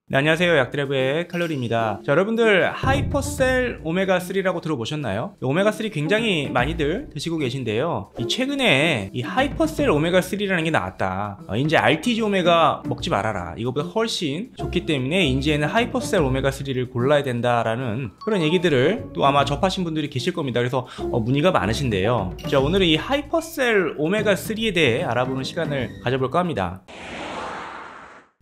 네, 안녕하세요. 약드래브의 칼로리입니다. 자, 여러분들 하이퍼셀 오메가3라고 들어보셨나요? 오메가3 굉장히 많이들 드시고 계신데요. 최근에 이 하이퍼셀 오메가3라는 게 나왔다. 이제 RTG 오메가 먹지 말아라. 이거보다 훨씬 좋기 때문에 이제는 하이퍼셀 오메가3를 골라야 된다라는 그런 얘기들을 또 아마 접하신 분들이 계실 겁니다. 그래서 문의가 많으신데요. 자, 오늘은 이 하이퍼셀 오메가3에 대해 알아보는 시간을 가져볼까 합니다.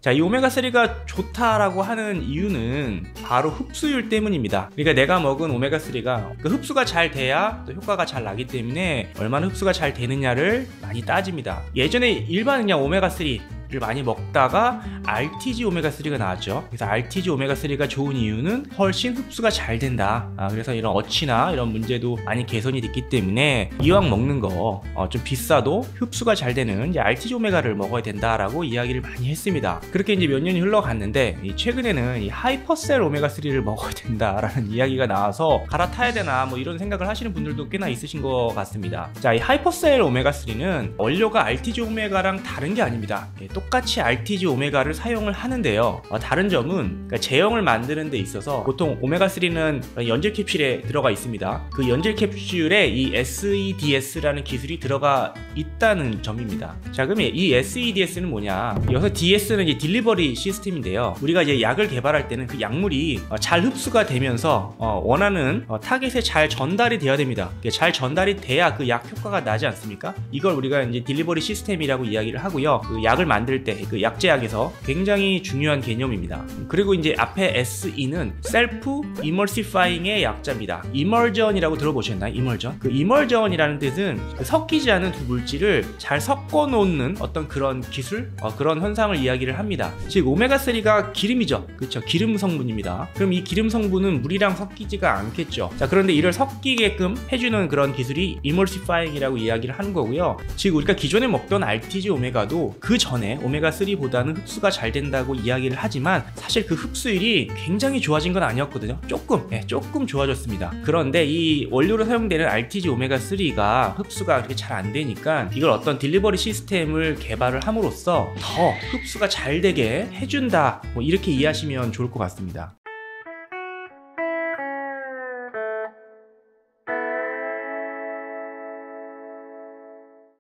자, 이 오메가3가 좋다라고 하는 이유는 바로 흡수율 때문입니다. 그러니까 내가 먹은 오메가3가 그 흡수가 잘 돼야 또 효과가 잘 나기 때문에 얼마나 흡수가 잘 되느냐를 많이 따집니다. 예전에 일반 그냥 오메가3를 많이 먹다가 RTG 오메가3가 나왔죠. 그래서 RTG 오메가3가 좋은 이유는 훨씬 흡수가 잘 된다. 그래서 이런 어치나 이런 문제도 많이 개선이 됐기 때문에 이왕 먹는 거 좀 비싸도 흡수가 잘 되는 이제 RTG 오메가를 먹어야 된다라고 이야기를 많이 했습니다. 그렇게 이제 몇 년이 흘러갔는데 최근에는 이 하이퍼셀 오메가3를 먹어야 된다라는 이야기가 나와서 갈아타야 되나 뭐 이런 생각을 하시는 분들도 꽤나 있으신 것 같습니다. 자, 이 하이퍼셀 오메가3는 원료가 RTG 오메가랑 다른 게 아닙니다. 똑같이 RTG 오메가를 사용을 하는데요. 다른 점은 그러니까 제형을 만드는 데 있어서 보통 오메가3는 연질 캡슐에 들어가 있습니다. 그 연질 캡슐에 이 SEDS라는 기술이 들어가 있다는 점입니다. 자, 그럼 이 SEDS는 뭐냐? 여기서 DS는 이제 딜리버리 시스템인데요. 우리가 이제 약을 개발할 때는 그 약물이 잘 흡수가 되면서 원하는 타겟에 잘 전달이 되어야 됩니다. 잘 전달이 돼야 그 약 효과가 나지 않습니까? 이걸 우리가 이제 딜리버리 시스템이라고 이야기를 하고요. 그 약을 만들 때 그 약제약에서 굉장히 중요한 개념입니다. 그리고 이제 앞에 SE는 셀프 이머시파잉의 약자입니다. 이멀전이라고 들어보셨나요? 이멀전? 그 이멀전이라는 뜻은 그 섞이지 않은 두 물질을 잘 섞어 놓는 어떤 그런 기술, 그런 현상을 이야기를 합니다. 즉 오메가3가 기름이죠. 그렇죠? 기름 성분입니다. 그럼 이 기름 성분은 물이랑 섞이지가 않겠죠. 자, 그런데 이를 섞이게끔 해주는 그런 기술이 이머시파잉이라고 이야기를 하는 거고요. 즉 우리가 기존에 먹던 RTG 오메가도 그 전에 오메가3보다는 흡수가 잘 된다고 이야기를 하지만 사실 그 흡수율이 굉장히 좋아진 건 아니었거든요. 조금 좋아졌습니다. 그런데 이 원료로 사용되는 RTG 오메가3가 흡수가 그렇게 잘 안 되니까 이걸 어떤 딜리버리 시스템을 개발을 함으로써 더 흡수가 잘 되게 해준다, 뭐 이렇게 이해하시면 좋을 것 같습니다.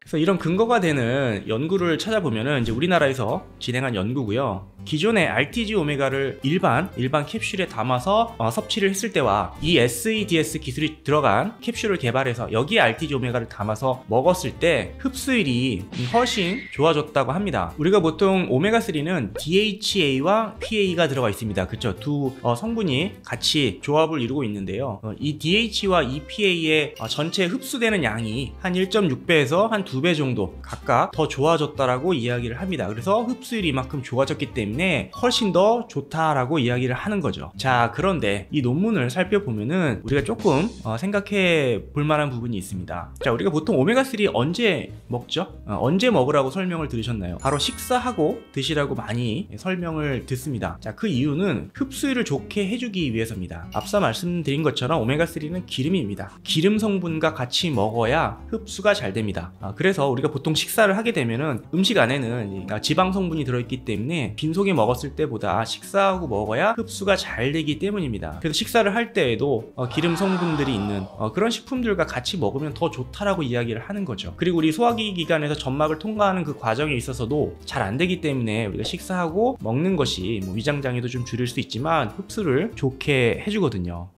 그래서 이런 근거가 되는 연구를 찾아보면은 이제 우리나라에서 진행한 연구고요. 기존의 RTG 오메가를 일반 캡슐에 담아서 섭취를 했을 때와 이 SEDS 기술이 들어간 캡슐을 개발해서 여기에 RTG 오메가를 담아서 먹었을 때 흡수율이 훨씬 좋아졌다고 합니다. 우리가 보통 오메가3는 DHA와 PA가 들어가 있습니다. 그쵸? 두 성분이 같이 조합을 이루고 있는데요. 이 DHA와 EPA의 전체 흡수되는 양이 한 1.6배에서 한 2배 정도 각각 더 좋아졌다라고 이야기를 합니다. 그래서 흡수율이 이만큼 좋아졌기 때문에 훨씬 더 좋다라고 이야기를 하는 거죠. 자, 그런데 이 논문을 살펴보면은 우리가 조금 생각해 볼 만한 부분이 있습니다. 자, 우리가 보통 오메가3 언제 먹죠? 언제 먹으라고 설명을 들으셨나요? 바로 식사하고 드시라고 많이 설명을 듣습니다. 자, 그 이유는 흡수율을 좋게 해주기 위해서입니다. 앞서 말씀드린 것처럼 오메가3는 기름입니다. 기름 성분과 같이 먹어야 흡수가 잘 됩니다. 그래서 우리가 보통 식사를 하게 되면은 음식 안에는 지방 성분이 들어있기 때문에 빈속에 먹었을 때보다 식사하고 먹어야 흡수가 잘 되기 때문입니다. 그래서 식사를 할 때에도 기름 성분들이 있는 그런 식품들과 같이 먹으면 더 좋다라고 이야기를 하는 거죠. 그리고 우리 소화기 기관에서 점막을 통과하는 그 과정에 있어서도 잘 안 되기 때문에 우리가 식사하고 먹는 것이 뭐 위장장애도 좀 줄일 수 있지만 흡수를 좋게 해주거든요.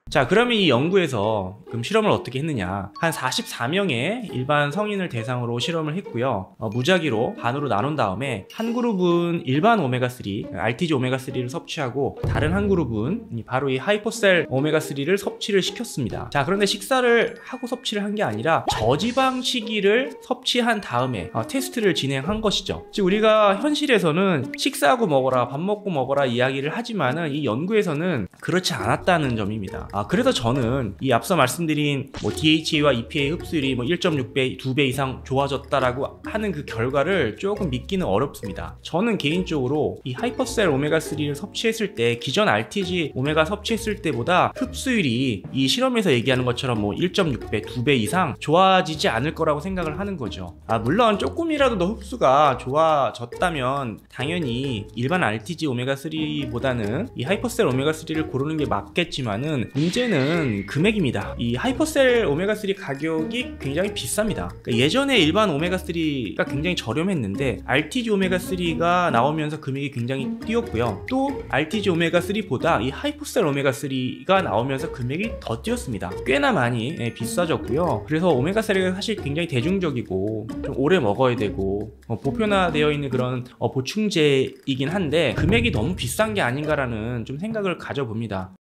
자, 그러면 이 연구에서 그럼 실험을 어떻게 했느냐? 한 44명의 일반 성인을 대상으로 실험을 했고요. 무작위로 반으로 나눈 다음에 한 그룹은 일반 오메가3, RTG 오메가3를 섭취하고 다른 한 그룹은 바로 이 하이퍼셀 오메가3를 섭취를 시켰습니다. 자, 그런데 식사를 하고 섭취를 한 게 아니라 저지방 시기를 섭취한 다음에 테스트를 진행한 것이죠. 즉 우리가 현실에서는 식사하고 먹어라, 밥 먹고 먹어라 이야기를 하지만은 이 연구에서는 그렇지 않았다는 점입니다. 그래서 저는 이 앞서 말씀드린 뭐 DHA와 EPA 흡수율이 뭐 1.6배, 2배 이상 좋아졌다라고 하는 그 결과를 조금 믿기는 어렵습니다. 저는 개인적으로 이 하이퍼셀 오메가3를 섭취했을 때 기존 RTG 오메가 섭취했을 때보다 흡수율이 이 실험에서 얘기하는 것처럼 뭐 1.6배, 2배 이상 좋아지지 않을 거라고 생각을 하는 거죠. 물론 조금이라도 더 흡수가 좋아졌다면 당연히 일반 RTG 오메가3보다는 이 하이퍼셀 오메가3를 고르는 게 맞겠지만은 문제는 금액입니다. 이 하이퍼셀 오메가3 가격이 굉장히 비쌉니다. 그러니까 예전에 일반 오메가3가 굉장히 저렴했는데 RTG 오메가3가 나오면서 금액이 굉장히 뛰었고요. 또 RTG 오메가3보다 이 하이퍼셀 오메가3가 나오면서 금액이 더 뛰었습니다. 꽤나 많이 비싸졌고요. 그래서 오메가3가 사실 굉장히 대중적이고 좀 오래 먹어야 되고 보편화되어 있는 그런 보충제이긴 한데 금액이 너무 비싼 게 아닌가라는 좀 생각을 가져봅니다.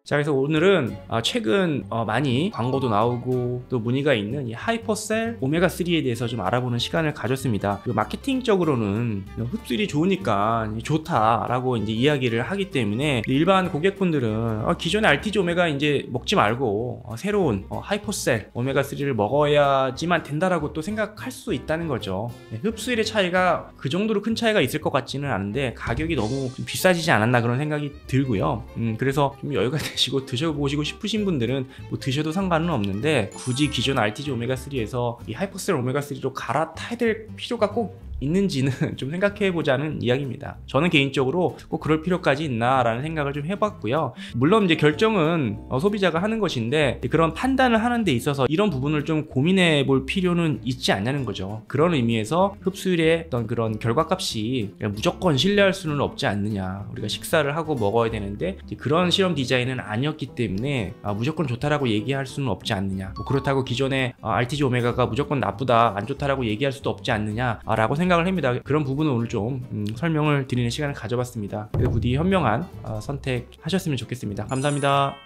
자, 그래서 오늘은 최근 많이 광고도 나오고 또 문의가 있는 이 하이퍼셀 오메가3에 대해서 좀 알아보는 시간을 가졌습니다. 마케팅적으로는 흡수율이 좋으니까 좋다라고 이제 이야기를 하기 때문에 일반 고객분들은 기존의 RTG 오메가 이제 먹지 말고 새로운 하이퍼셀 오메가3를 먹어야지만 된다라고 또 생각할 수 있다는 거죠. 흡수율의 차이가 그 정도로 큰 차이가 있을 것 같지는 않은데 가격이 너무 좀 비싸지지 않았나 그런 생각이 들고요. 그래서 좀 여유가 시고 드셔보시고 싶으신 분들은 뭐 드셔도 상관은 없는데 굳이 기존 RTG 오메가3에서 이 하이퍼셀 오메가3로 갈아타야 될 필요가 꼭 있는지는 좀 생각해보자는 이야기입니다. 저는 개인적으로 꼭 그럴 필요까지 있나 라는 생각을 좀 해봤고요. 물론 이제 결정은 소비자가 하는 것인데 그런 판단을 하는 데 있어서 이런 부분을 좀 고민해 볼 필요는 있지 않냐는 거죠. 그런 의미에서 흡수율의 어떤 그런 결과값이 무조건 신뢰할 수는 없지 않느냐. 우리가 식사를 하고 먹어야 되는데 그런 실험 디자인은 아니었기 때문에 무조건 좋다라고 얘기할 수는 없지 않느냐. 뭐 그렇다고 기존의 RTG 오메가가 무조건 나쁘다 안 좋다라고 얘기할 수도 없지 않느냐 라고 생각을 합니다. 그런 부분은 오늘 좀 설명을 드리는 시간을 가져봤습니다. 부디 현명한 선택하셨으면 좋겠습니다. 감사합니다.